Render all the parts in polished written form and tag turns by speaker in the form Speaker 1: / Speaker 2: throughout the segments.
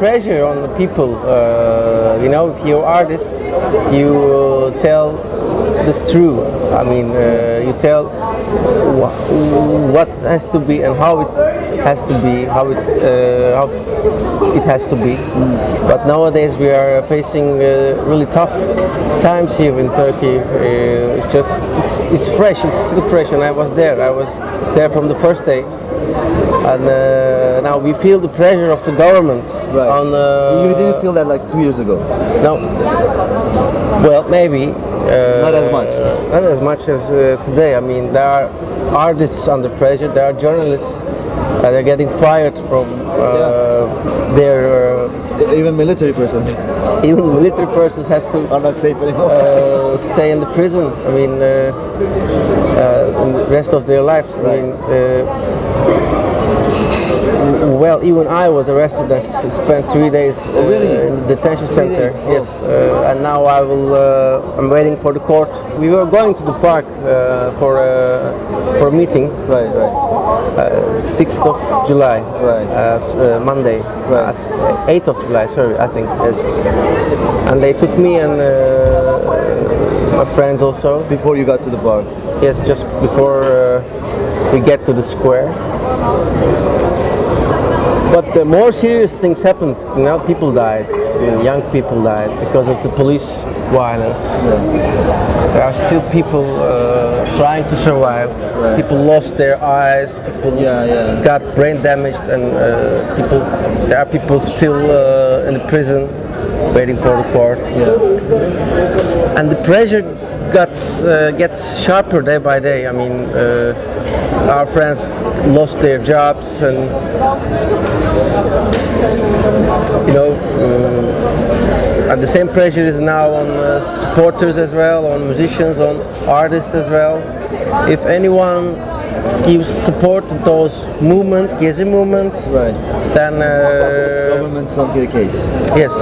Speaker 1: pressure on the people. If you're artist, you tell the truth. I mean, you tell what has to be and how it has to be, how it has to be. But nowadays we are facing really tough times here in Turkey. It's fresh. It's still fresh, and I was there. I was there from the first day. And now we feel the pressure of the government.
Speaker 2: Right.
Speaker 1: On,
Speaker 2: you didn't feel that like 2 years ago?
Speaker 1: No. Well, maybe.
Speaker 2: Not as much.
Speaker 1: Not as much as today. I mean, there are artists under pressure. There are journalists. They're getting fired from their.
Speaker 2: Even military persons.
Speaker 1: Even military persons has to
Speaker 2: are not safe anymore.
Speaker 1: stay in the prison. I mean, in the rest of their lives.
Speaker 2: Right.
Speaker 1: I mean, well, even I was arrested and spent 3 days in the detention center. Yes, and now I'm waiting for the court. We were going to the park for a meeting.
Speaker 2: Right.
Speaker 1: 6th of July,
Speaker 2: Right.
Speaker 1: Monday,
Speaker 2: Right.
Speaker 1: 8th of July, sorry, I think, yes. And they took me and my friends also.
Speaker 2: Before you got to the park?
Speaker 1: Yes, just before we get to the square. But the more serious things happened. People died. Young people died because of the police violence. There are still people trying to survive.
Speaker 2: Right.
Speaker 1: People lost their eyes. People got brain damaged, and there are people still in the prison waiting for the court.
Speaker 2: Yeah.
Speaker 1: And the pressure gets sharper day by day. I mean, our friends lost their jobs, and and the same pressure is now on supporters as well, on musicians, on artists as well. If anyone gives support to those Gezi movement,
Speaker 2: Right.
Speaker 1: then
Speaker 2: Government's not get a case.
Speaker 1: yes.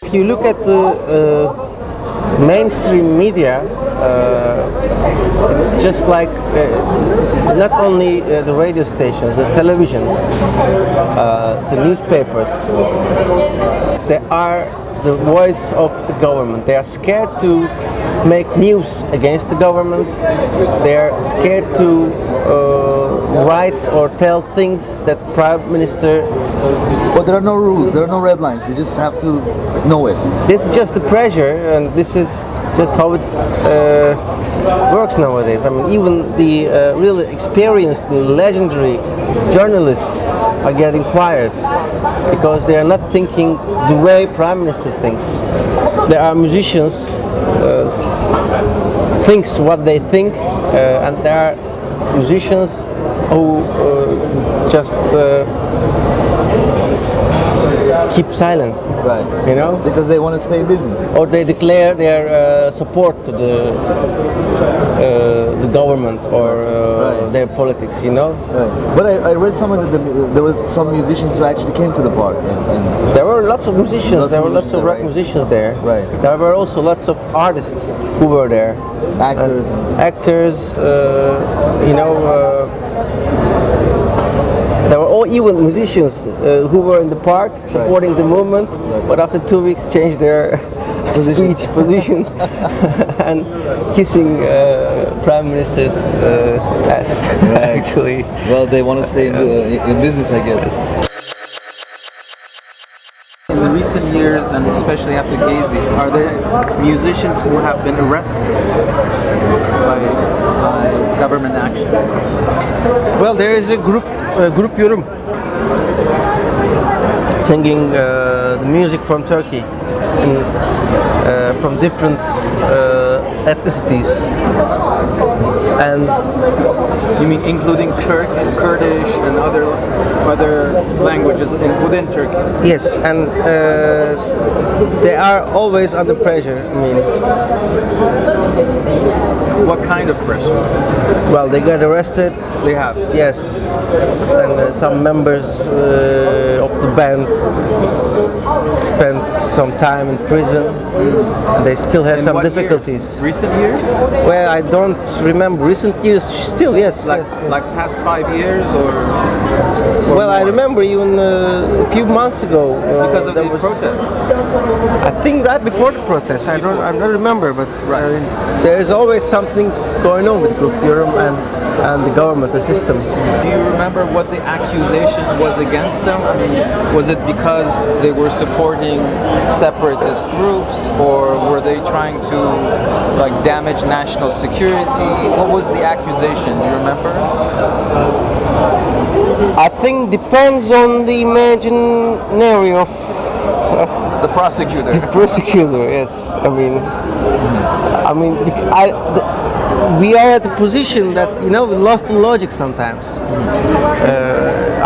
Speaker 1: If you look at the mainstream media, it's just like not only the radio stations, the televisions, the newspapers. They are the voice of the government. They are scared to make news against the government. They are scared to write or tell things that Prime Minister.
Speaker 2: But there are no rules, there are no red lines. They just have to know it.
Speaker 1: This is just the pressure, and this is just how it works nowadays. I mean, even the really experienced, legendary journalists are getting fired because they are not thinking the way Prime Minister thinks. There are musicians thinks what they think, and there are musicians who just keep silent.
Speaker 2: Right. Because they want to stay in business.
Speaker 1: Or they declare their support to the government or their politics.
Speaker 2: Right. But I read somewhere that there were some musicians who actually came to the park, and
Speaker 1: there were lots of musicians. There were lots of rock musicians there.
Speaker 2: Right.
Speaker 1: There were also lots of artists who were there.
Speaker 2: actors.
Speaker 1: Actors. There were all even musicians who were in the park supporting the movement, but after 2 weeks changed their speech position and kissing Prime Minister's ass.
Speaker 2: Right.
Speaker 1: Actually,
Speaker 2: Well, they want to stay in business, I guess.
Speaker 3: In the recent years, and especially after Gezi, are there musicians who have been arrested by government action?
Speaker 1: well, there is a group Yorum singing the music from Turkey, from different ethnicities. And
Speaker 3: You mean including Kurdish and other languages within Turkey?
Speaker 1: yes, and they are always under pressure. I mean,
Speaker 3: What kind of pressure?
Speaker 1: Well, they got arrested.
Speaker 3: They have.
Speaker 1: Yes, and some members of the band spent some time in prison. They still have
Speaker 3: In
Speaker 1: some
Speaker 3: what
Speaker 1: difficulties.
Speaker 3: years? Recent years?
Speaker 1: Well, I don't remember recent years. Still, yes.
Speaker 3: Like
Speaker 1: yes, yes.
Speaker 3: like past 5 years or
Speaker 1: Well, I
Speaker 3: more?
Speaker 1: remember even a few months ago
Speaker 3: Because of
Speaker 1: there
Speaker 3: the
Speaker 1: was-
Speaker 3: protests.
Speaker 1: I think right before the protests. I don't remember, but
Speaker 3: Right.
Speaker 1: there is always something going on with Group Europe and the government, the system.
Speaker 3: Do you remember what the accusation was against them? I mean, was it because they were supporting separatist groups, or were they trying to like damage national security? What was the accusation? Do you remember?
Speaker 1: I think depends on the imaginary of
Speaker 3: The prosecutor.
Speaker 1: the prosecutor. Yes, we are at the position that we lost in logic sometimes.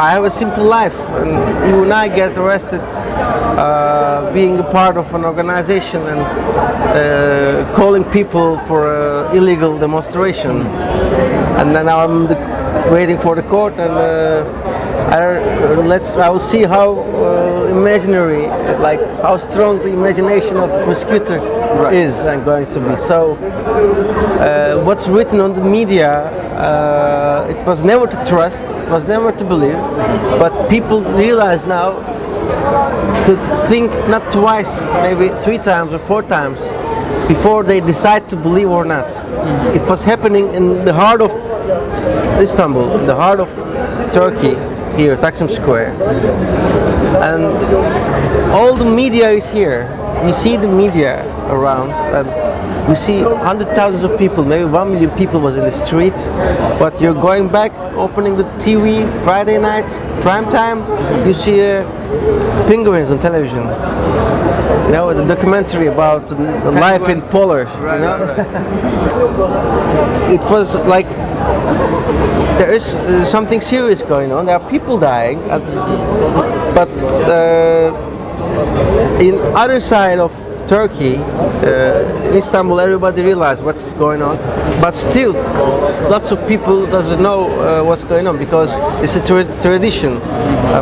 Speaker 1: I have a simple life, and you and I get arrested being a part of an organization and calling people for an illegal demonstration, and then I'm waiting for the court, and I will see how imaginary, like how strong the imagination of the prosecutor is going to be. So what's written on the media, it was never to trust, it was never to believe, but people realize now to think not twice, maybe 3 times or 4 times before they decide to believe or not. It was happening in the heart of Istanbul, in the heart of Turkey, here, Taksim Square. And all the media is here. You see the media around, and you see hundreds of thousands of people, maybe 1 million people was in the street. But you're going back, opening the TV Friday night, prime time, you see penguins on television. The documentary about the life in Polar. It was like there is something serious going on. There are people dying, but in other side of Turkey, Istanbul, everybody realized what's going on, but still lots of people doesn't know what's going on because it's a tradition.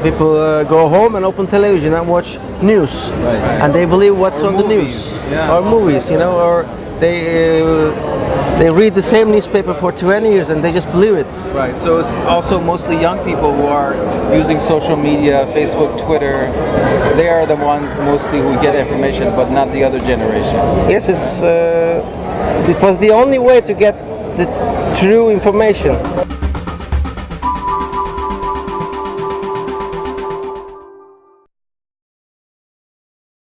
Speaker 1: People go home and open television and watch news, and they believe what's on the news, or movies, or they read the same newspaper for 20 years and they just believe it.
Speaker 3: Right. So it's also mostly young people who are using social media, Facebook, Twitter. They are the ones mostly who get information, but not the other generation.
Speaker 1: Yes, it was the only way to get the true information.